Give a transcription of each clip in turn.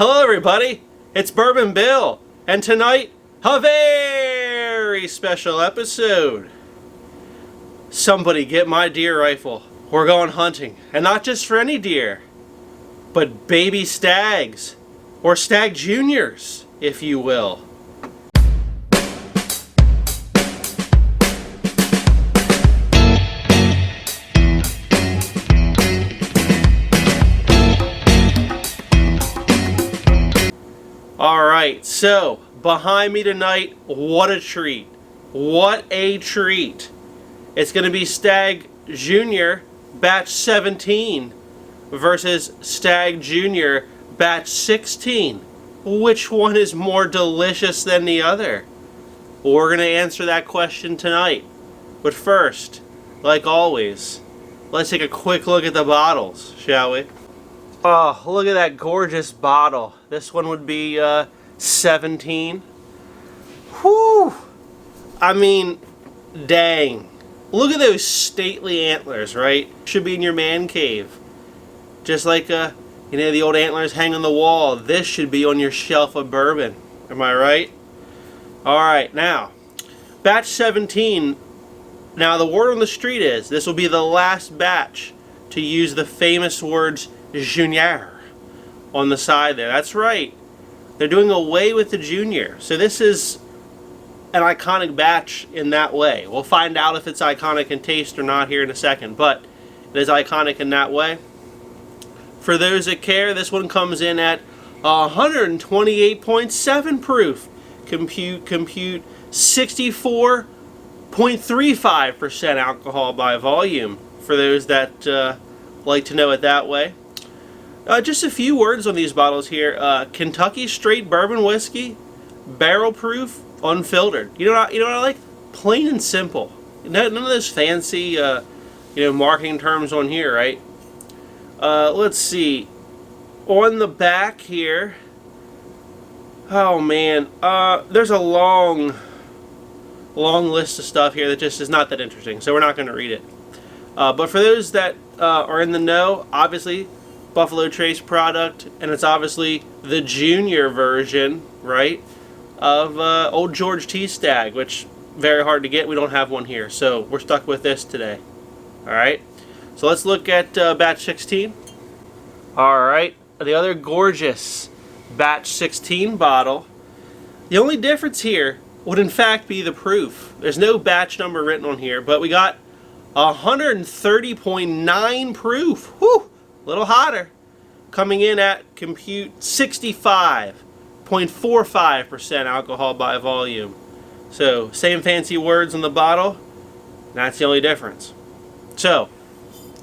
Hello everybody, it's Bourbon Bill, and tonight, a very special episode. Somebody get my deer rifle. We're going hunting, and not just for any deer, but baby stags, or Stagg Juniors, if you will. Alright, so behind me tonight, what a treat. What a treat. It's going to be Stagg Jr. Batch 17 versus Stagg Jr. Batch 16. Which one is more delicious than the other? We're going to answer that question tonight. But first, like always, let's take a quick look at the bottles, shall we? Oh, look at that gorgeous bottle. This one would be 17. Whew! I mean, dang. Look at those stately antlers, right? Should be in your man cave. Just like, the old antlers hang on the wall. This should be on your shelf of bourbon. Am I right? Alright, now, batch 17. Now, the word on the street is this will be the last batch to use the famous words Junior on the side there. That's right. They're doing away with the Junior. So this is an iconic batch in that way. We'll find out if it's iconic in taste or not here in a second, but it is iconic in that way. For those that care, this one comes in at 128.7 proof. Compute 64.35% alcohol by volume, for those that like to know it that way. Just a few words on these bottles here. Kentucky straight bourbon whiskey, barrel proof, unfiltered. You know what I like? Plain and simple. None of those fancy, marketing terms on here, right? Let's see. On the back here, oh man, there's a long list of stuff here that just is not that interesting, so we're not going to read it. But for those that are in the know, obviously, Buffalo Trace product, and it's obviously the junior version, right, of old George T. Stagg, which very hard to get. We don't have one here, so we're stuck with this today. Alright, so let's look at batch 16. Alright, the other gorgeous batch 16 bottle. The only difference here would in fact be the proof. There's no batch number written on here, but we got 130.9 proof. Whew! A little hotter. Coming in at compute 65.45% alcohol by volume. So, same fancy words on the bottle. That's the only difference. So,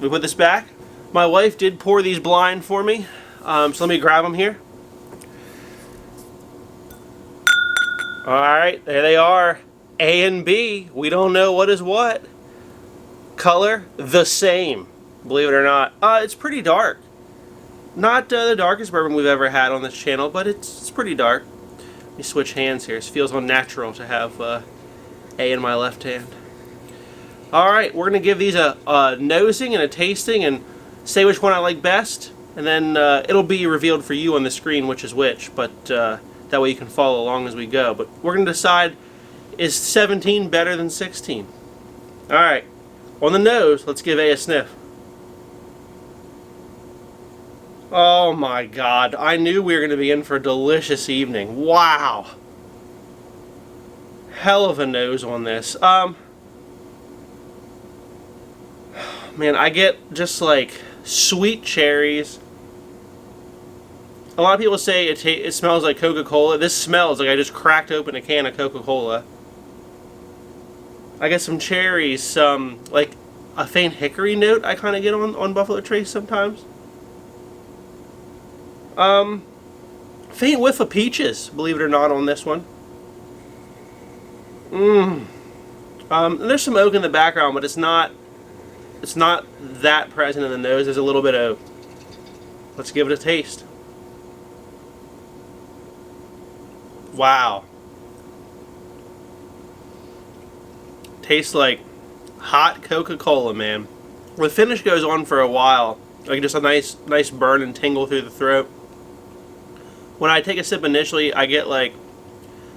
we put this back. My wife did pour these blind for me. So let me grab them here. Alright, there they are. A and B. We don't know what is what. Color, the same. Believe it or not. It's pretty dark. Not the darkest bourbon we've ever had on this channel, but it's pretty dark. Let me switch hands here. It feels unnatural to have A in my left hand. Alright, we're going to give these a nosing and a tasting and say which one I like best. And then it'll be revealed for you on the screen which is which, but that way you can follow along as we go. But we're going to decide, is 17 better than 16? Alright, on the nose, let's give A sniff. Oh my God, I knew we were going to be in for a delicious evening. Wow. Hell of a nose on this. Man, I get just like sweet cherries. A lot of people say it smells like Coca-Cola. This smells like I just cracked open a can of Coca-Cola. I get some cherries, some like a faint hickory note I kind of get on Buffalo Trace sometimes. Faint whiff of peaches, believe it or not, on this one. There's some oak in the background, but it's not that present in the nose. There's a little bit of. Let's give it a taste. Wow. Tastes like hot Coca-Cola, man. The finish goes on for a while. Like just a nice burn and tingle through the throat. when I take a sip initially, I get like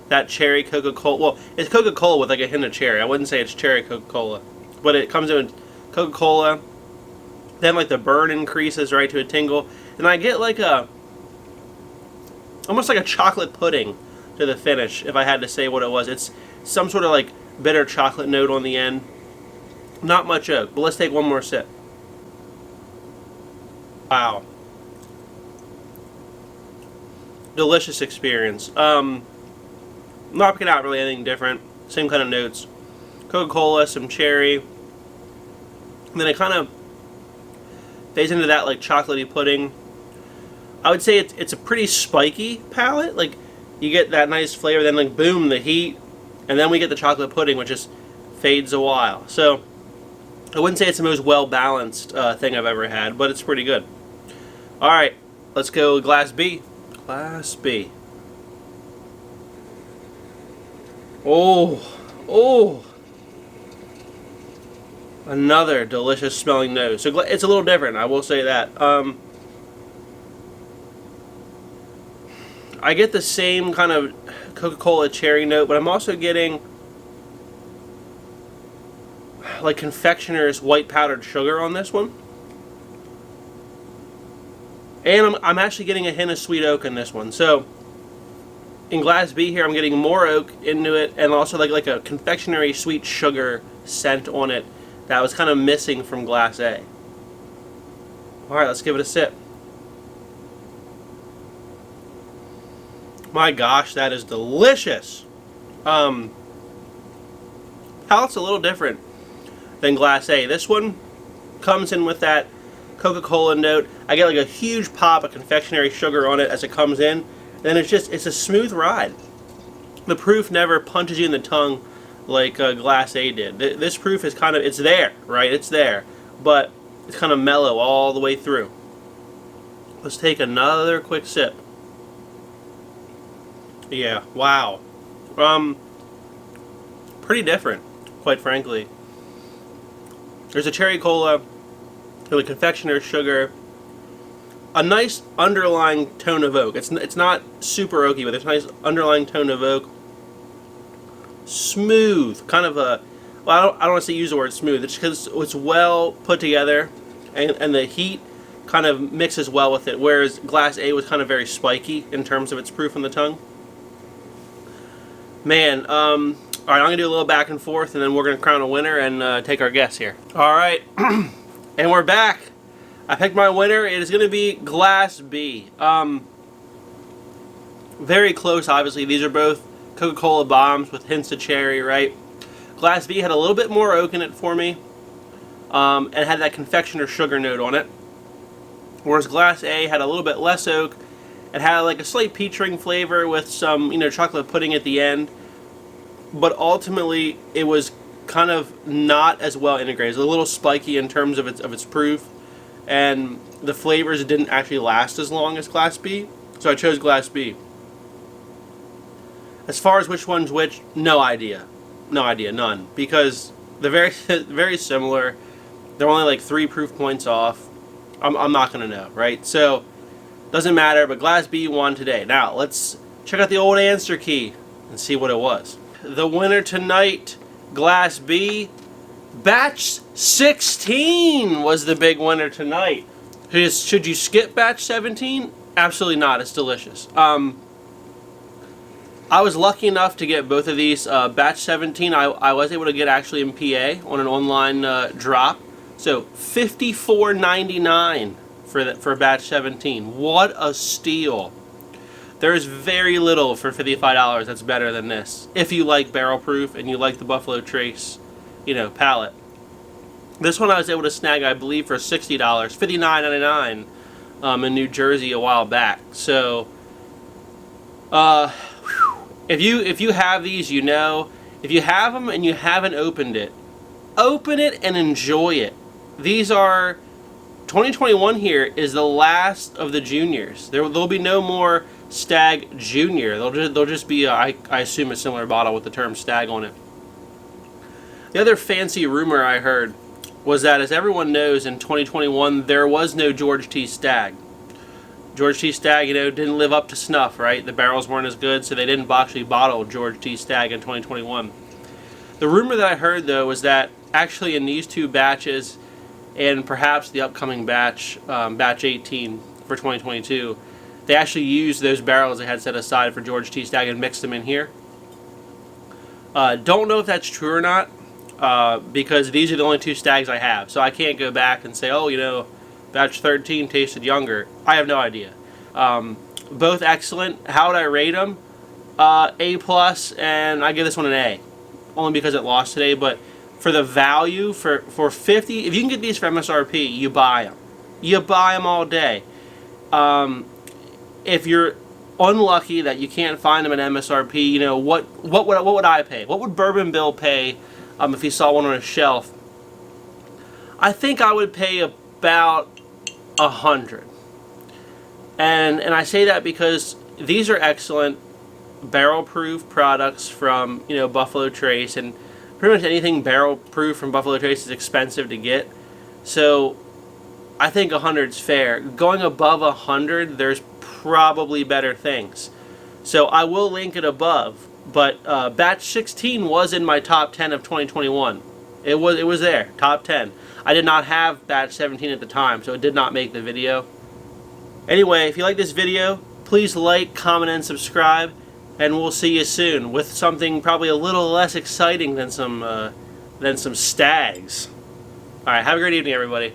that cherry Coca-Cola. Well, it's Coca-Cola with like a hint of cherry. I wouldn't say it's cherry Coca-Cola, but it comes in Coca-Cola. Then like the burn increases right to a tingle, and I get like a almost like a chocolate pudding to the finish. If I had to say what it was, it's some sort of like bitter chocolate note on the end. Not much oak, but let's take one more sip. Wow. Delicious experience. Not picking out really anything different. Same kind of notes. Coca-Cola, some cherry. And then it kind of fades into that like chocolatey pudding. I would say it's a pretty spiky palate. Like you get that nice flavor, then like boom, the heat, and then we get the chocolate pudding, which just fades a while. So I wouldn't say it's the most well-balanced thing I've ever had, but it's pretty good. Alright, let's go Glass B. Glass B. Oh. Another delicious smelling nose. So it's a little different, I will say that. I get the same kind of Coca-Cola cherry note, but I'm also getting like confectioner's white powdered sugar on this one. And I'm actually getting a hint of sweet oak in this one. So in Glass B here, I'm getting more oak into it, and also like a confectionery sweet sugar scent on it that was kind of missing from Glass A. Alright, let's give it a sip. My gosh, that is delicious. Palate's a little different than Glass A. This one comes in with that Coca-Cola note. I get like a huge pop of confectionery sugar on it as it comes in. And then it's a smooth ride. The proof never punches you in the tongue like Glass A did. This proof is kind of, it's there, right? It's there. But it's kind of mellow all the way through. Let's take another quick sip. Yeah, wow. Pretty different, quite frankly. There's a cherry cola, really confectioner's sugar, a nice underlying tone of oak. It's not super oaky, but there's a nice underlying tone of oak. Smooth, kind of a, well, I don't want to say use the word smooth. It's because it's well put together, and the heat kind of mixes well with it. Whereas Glass A was kind of very spiky in terms of its proof on the tongue. Man, all right, I'm gonna do a little back and forth, and then we're gonna crown a winner and take our guess here. All right, and we're back. I picked my winner. It is gonna be Glass B. Very close, obviously. These are both Coca-Cola bombs with hints of cherry, right? Glass B had a little bit more oak in it for me, and had that confectioner sugar note on it. Whereas Glass A had a little bit less oak. It had like a slight peach ring flavor with some, chocolate pudding at the end. But ultimately, it was kind of not as well integrated. It was a little spiky in terms of its proof. And the flavors didn't actually last as long as Glass B. So I chose Glass B. As far as which one's which, no idea. No idea, none. Because they're very, very similar. They're only like 3 proof points off. I'm not going to know, right? So doesn't matter, but Glass B won today. Now, let's check out the old answer key and see what it was. The winner tonight, Glass B, Batch 16 was the big winner tonight. Should you skip Batch 17? Absolutely not. It's delicious. I was lucky enough to get both of these. Batch 17, I was able to get actually in PA on an online drop. So $54.99 for Batch 17. What a steal. There's very little for $55 that's better than this. If you like barrel proof and you like the Buffalo Trace, palette. This one I was able to snag, I believe, for $60, $59.99 in New Jersey a while back. So, if you have these, if you have them and you haven't opened it, open it and enjoy it. These are 2021 here is the last of the juniors. There'll be no more Stagg Jr. They'll just be, I assume, a similar bottle with the term Stagg on it. The other fancy rumor I heard was that, as everyone knows, in 2021 there was no George T. Stagg. George T. Stagg, didn't live up to snuff, right? The barrels weren't as good, so they didn't actually bottle George T. Stagg in 2021. The rumor that I heard, though, was that actually in these two batches, and perhaps the upcoming batch, batch 18 for 2022, they actually used those barrels they had set aside for George T. Stagg and mixed them in here. Don't know if that's true or not, because these are the only two Staggs I have. So I can't go back and say, oh, batch 13 tasted younger. I have no idea. Both excellent. How would I rate them? A+, and I give this one an A. Only because it lost today, but for the value, for 50, if you can get these for MSRP, you buy them. You buy them all day. If you're unlucky that you can't find them at MSRP, what would I pay? What would Bourbon Bill pay if he saw one on a shelf? I think I would pay about $100. And I say that because these are excellent barrel-proof products from Buffalo Trace, and pretty much anything barrel-proof from Buffalo Trace is expensive to get. So I think 100 is fair. Going above 100, there's probably better things. So I will link it above. But batch 16 was in my top 10 of 2021. It was there, top 10. I did not have batch 17 at the time, so it did not make the video. Anyway, if you like this video, please like, comment, and subscribe, and we'll see you soon with something probably a little less exciting than some Staggs. All right, have a great evening, everybody.